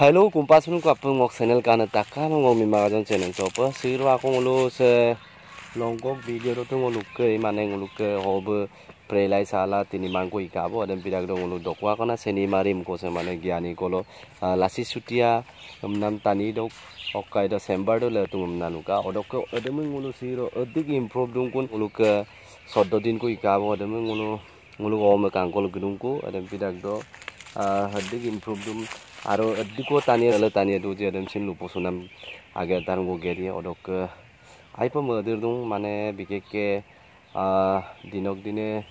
Hello, kumpasun ko apung ngok channel kana taka ngok mi magajon channel sopa siro ako ngulu se longgok video to nguluk ke mane nguluk ke hob prelai sala tini mangko ikabo adam pidak do ngulu dokwa kana seni marim ko se mane gyani kolo lasi sutia nam tani dok okai do sembar do le tum nanuka odok ke adam ngulu siro adik improve dung kun nguluk ke sododin ko ikabo adam ngulu om kangkol gedung ko adam pidak do adik improve dung aro diko tania do je adam sin lupo sunam age tarungo geri odok aipa modir dung mane bikeke dinok dine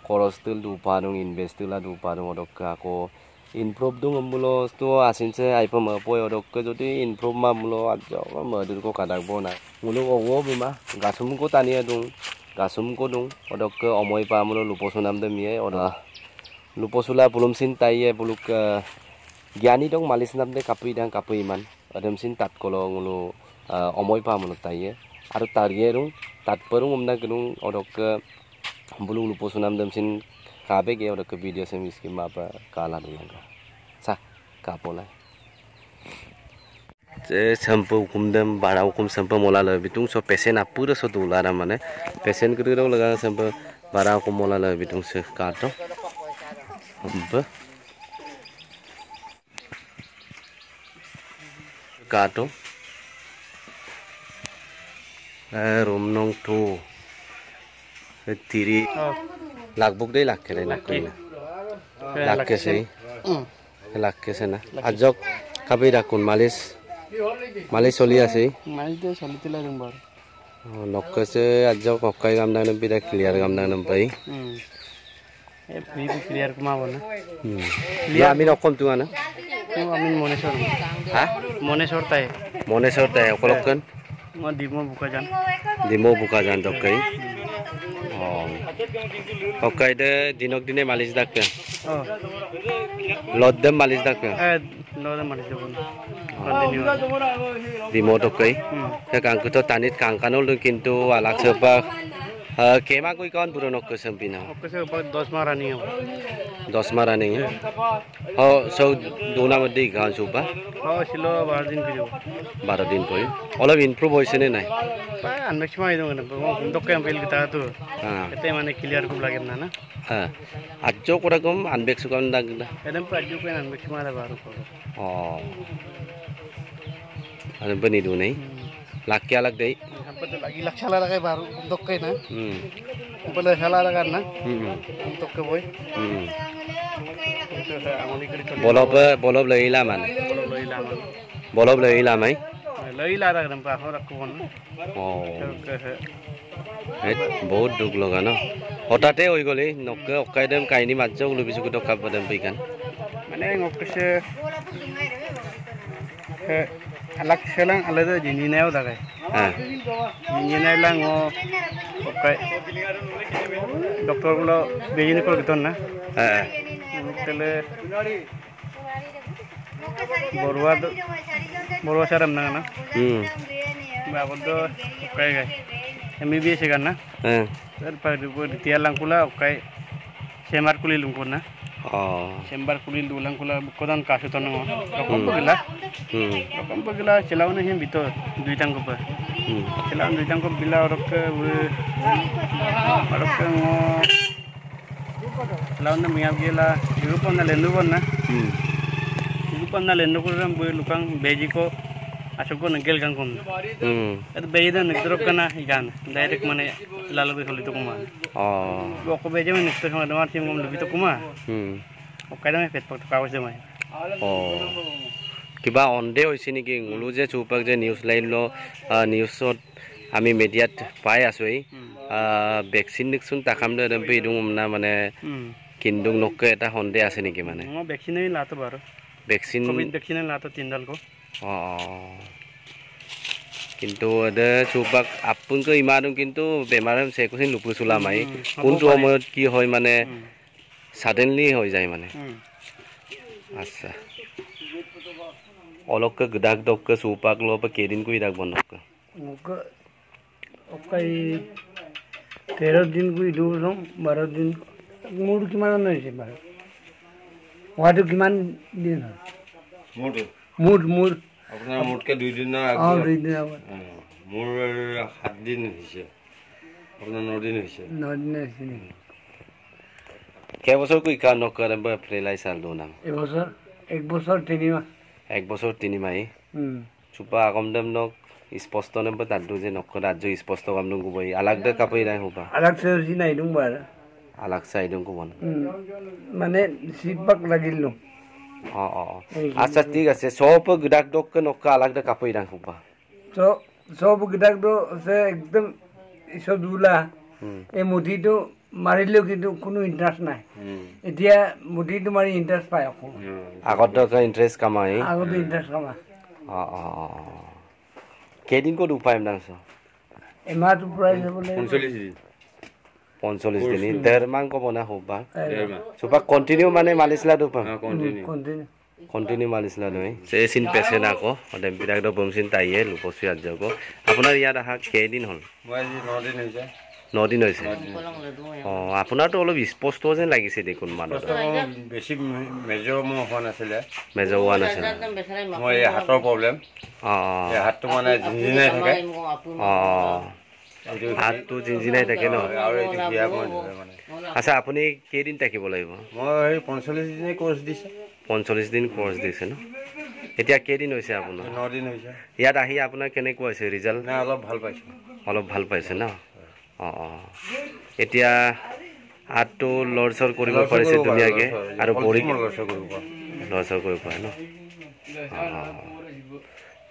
korostul du parung investul du parung odok ako improve dung ambulo to asinse aipa mo poy odok jodi improve ma mulo ajo modir ko kadak bona mulo ogo bima gasum ko tania dung gasum ko dung odok omoi pa mulo lupo sunam de mie oda lupo sula bulum sin taiye buluk Giani dong malis namde kapui dan kapui iman adam sin tat kolo ngulu omoi pa menut taye aru tarye rung tat perung umna gedung odok ke bulung lupo sunam dam sin kabe ge odok ke video semis ki apa kala dulanga sa kapola je sampo kumdam bara hukum sampo mola le bitung so pesen apura so dulara mane pesen kediro laga sampo bara hukum mola le bitung se kato ba kato room nong tu tiri lagbuk deh lak kene lak kese na ajok kabe dakun malis soli ase malis de soli tila rumbar nokkese ajok okkai gamdang nempi dak clear gamdang nempai free clear kuma bona ya ami nokkom tu ana amin monesor ha monesor tay okolokkan mo dimo buka jan dokkai okkai de dinok dine malis dakka loddem malis dakka loddem malis bon dimo dokkai kangkuto tanit kangkanol kintu alak sepak kema koi kawan puro nok kesempina oke se 10 marani 10 marani ho so dona mধ্যে গান সুবা silo 12 din kijo 12 din koi অলপ improve hoise ne nai pa unmaximum ido na dokke ampel kita tu ete mane clear kub lage na ha ajjo korakom unbex kam dag edem pa ajjo ko unmaximum ala baru ko ada bani du nai lakya lag dei sampai lagi lakshala lagi baru dokke na pada salah lagan na dokke boy bolob leila man bolob leila mai leila ra gam pa horak ko bon বহুত দুখ লগা ন হঠাতে হৈ গলে নকে অকাইদম কাইনি মাজক লবিছো কত cup বদম পিকান মানে ngokse alak selang alada jinjineo dagai jinjineo lang okai doktor gulo bejini kol giton na tele borwa saram na babodo okai gai MBBS kan na par tialang kula okai semar kulil lungkon na sembar kulil dulang kula kodan kasuton no rokom pagila chelaw na him bitor duitang ko pa chelaw duitang ko bila rok ngo chelaw na miyab gila yupon na lendu ko ram bu lukang beji ko asoko nagel gang kom at beida nagdrop kana igan direct mane lalabe kholi to kuma ko beje me nikto sama damar sim kom lebi to kuma okada me pet pak kawas demai kiba onde hoisi niki ngulu je chupak je news line lo newsot ami mediat pai asoi vaccine niksun takam de dempe dung na mane kindung nokke eta honde ase niki mane vaccine lato baro vaccine covid vaccine lato tindal ko কিন্তু ada chupak apun ko imanung কিন্তু বেমাరం সেকুসিন লুপুসুলা মাই কোনটো সময়ত কি হয় মানে suddenly হৈ যায় মানে আচ্ছা অলক গদাক দক সুপাক লো পা কেদিন কই রাখ বনক ওকাই 13 দিন কই দুরম 12 দিন মুড কিমান নইছে বাৰ ওয়াটো কিমান দিন মোৰ আপোনাৰ মোতকে 2 দিনৰ অ আগত 2 দিন আগত মোৰ 7 দিন হৈছে আপোনাৰ 9 দিন হৈছে 9 দিন হৈছে কেবছৰ কই কা নকৰে বা ফ্ৰেলাই চালদো নাম এবছৰ 1 বছৰ 3 মাহ 1 বছৰ 3 মাহ চুপা আকম দম নক স্পষ্ট নব তাদু যে নক ৰাজ্য স্পষ্ট কাম নং গবই আলাগ দে কাপই নাই হোবা আলাগ সে নাই দং বাৰ আলাগ চাই দং কোবন মানে সিপাক লাগিল ন আচ্ছা ঠিক আছে সব গডাক দক নক আলাগ দে কাপই নাই হোবা সব গডাক দো সে একদম ইসব দুলা এই মুঠিটো মাৰিলেও কিন্তু কোনো ইন্টাৰেস্ট নাই এতিয়া মুঠিটো মাৰি ইন্টাৰেস্ট পায় আগত দক ইন্টাৰেস্ট কামাই আগত ইন্টাৰেস্ট কামা কেদিন কত উপায় নাছ এমাহটো পুৰাই যাবলৈ 45 দিন 1.5 মাহ কব না হোবা চুপা কন্টিনিউ মানে মালিছলা দো পা কন্টিনিউ মালিছলা নয় সে সিন পেছেন আকো অদেম বিরাগ দ বমসিন তাইয়ে লুপসি আজগো আপোনাৰ ইয়াত আহা কেদিন হল মই 9 দিন হৈছে 9 দিন হৈছে আপোনাৰটো অলপ স্পষ্ট যেন লাগিছে দেখোন মানুহ বেছি মেজৰ মই হোৱা নাছিলে মেজৰ হোৱা নাছিলে মই হাতৰ প্ৰব্লেম এই হাতটো মানে জিনজিনাই থাকে হাতটো জিনজিনাই থাকে ন আৰু এইটো হিয়া মই মানে আচ্ছা আপুনি কেইদিন থাকিব লাগিব মই 45 দিনে কোৰ্স দিছে 45 দিন কোৰ্স দিছে ন এতিয়া কেইদিন হৈছে আপোনাৰ 9 দিন হৈছে ইয়াত আহি আপোনাৰ কেনেকুৱা হৈছে ৰিজাল্ট না অলপ ভাল পাইছে ন এতিয়া হাতটো লৰচৰ কৰিব পাৰিছে ধুনীয়াকে আৰু ভৰি লৰচৰ কৰিব পাৰে ন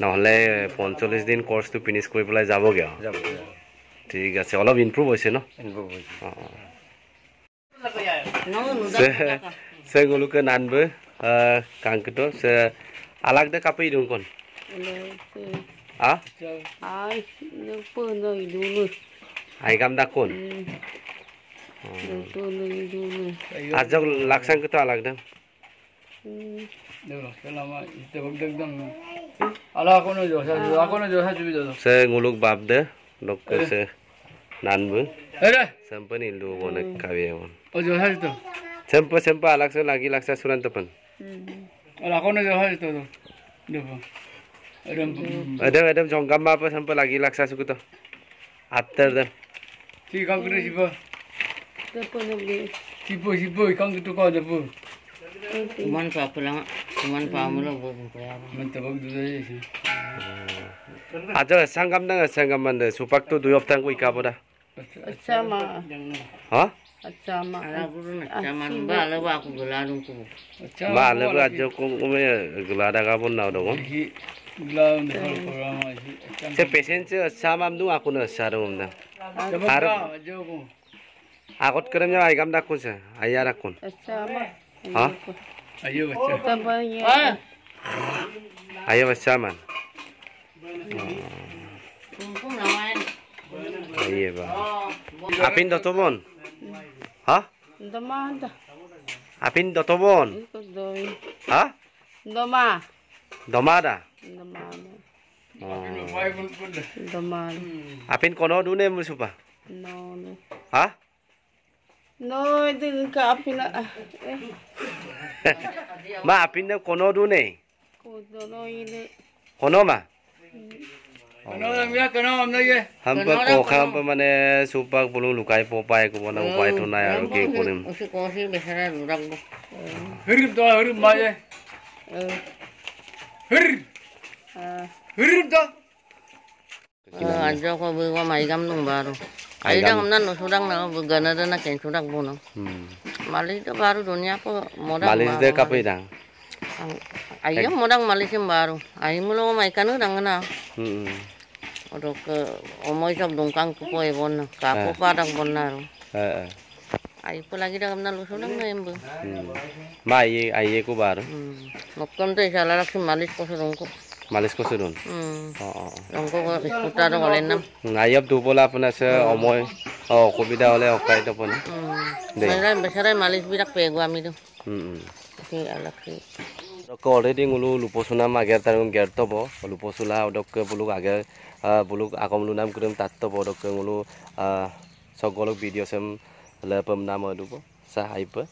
নহলে 45 দিন কোৰ্সটো ফিনিশ কৰি পেলাই যাবগে ঠিক আছে অলপ ইমপ্ৰুভ হৈছে ন se ngulu ke nanbe kangketo se alag de kapai dung kon ah ai no pun no idulu ai gam da kon ajak laksang keto alag dang se nguluk bab de dok se nanbe sampai ni lu bonek kawian sempa alaksa lagi laksa suran tepan ada jonggam apa sampai lagi laksa suku to atter dan sipo ikan gitu kau debu cuman pa pulang cuman pa mulo mentabak dulu sih aja sanggam mande supak tu 2 hafta ko ikaboda sama ha sama sama bala ba aku geladung ku ba le ba aja ko me gelada ka bon na dong geladung de programa se patient se samam du aku na sarum da har agot kerem ya ai gam da kun se ayar akun sama ha ayo baca tambahnya ayo besaman kumpul lawan iya ba apin dotobon ha Domada. Apin dotobon Ikut doi. ha Doma. domada Domada. apin kono dune musupa No. ha No itu ke api na. ma apin de kono dune Kudo ini. kono ma kenal amna ye hampa ko hampa mane supak bulung lukai popai ko bona upai to nai aru ke konim Usi kosi besara durak bu. hirip to hirip ma ye hirip to Aja ko bu wa mai gam nung baru. Aida ngamna no sudang na gana na ken sudak bu no. Malis itu baru dunia apa modal. malis de kapai dang Ayo modal malisim baru. Ayo mulo mai kanu dang na. Odok omoy sab dongkang ko e bon ka ko padang bonaro. Ayo po lagi dang na lusudang na embo. ma ai ko bar Nokton te salalak si malis ko sudong ko. malis ko sudun Rongko ko isputar ko lenam. ayab du bola apna se omoy kobida hole okai to pon Besar besar malis birak pego ami do. Si alak si. ko already ngulu luposuna mager tarung gerto bo luposula odok buluk ager buluk akom lunam kurum tatto bodok ngulu sogolok video sem lepem nama du bo sa hype